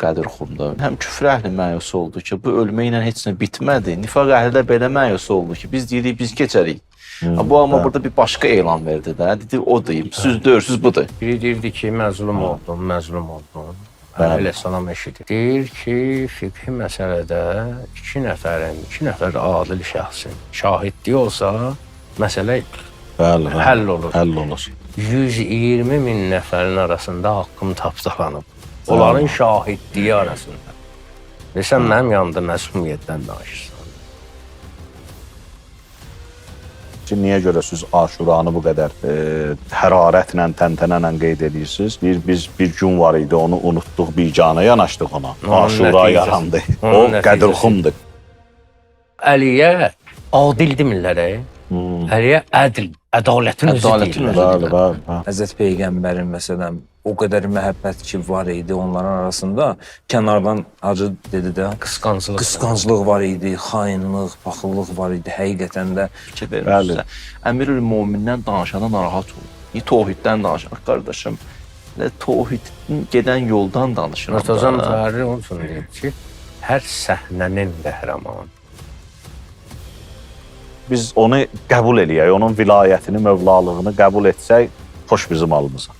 Qədirxumda. Həm küfr əhli məyus oldu ki, bu ölməklə heç nə bitmədi. Nifaq əhli də belə məyus oldu ki, biz deyirik, biz keçərik. Bu amma burada bir başqa elan verdi də. Dedi, o deyim, siz deyirsiz, budur. Biri deyirdi ki, məzlum oldum. Elə salam eşidir. Deyir ki, fiqhi məsələdə iki nəfər adil şəxsin şahidliyi olsa, məsələ həll olur. 120 min nəfərin arasında haqqım tapdalanıb. Onların şahidliyi arasında. Və sən mənim yanımda məsumiyyətdən danışırsan. Niyə görə siz Aşuranı bu qədər hərarətlə, təntənənlə qeyd edirsiniz? Biz bir gün var idi, onu unutduq, biganə yanaşdıq ona. Aşura yarandı. O Qədirxumdur. Əliyə adil demirlər. Əliyə ədl, ədalətin özü deyirlər. Həzrət Peyğəmbərin məsələn o qədər məhəbbət ki var idi onların arasında, kənardan Hacı dedi də qısqanclıq var idi, xainlıq, paxıllıq var idi həqiqətən də. Əmirül-Mömindən danışana narahat olur. Tohiddən danışan qardaşım, tohidin gedən yoldan danışıram. Murtazam Fəhri onun üçün deyir ki, hər səhnənin qəhrəmanı. Biz onu qəbul eləyək, onun vilayətini, mövlalığını qəbul etsək, xoş bizim halımıza.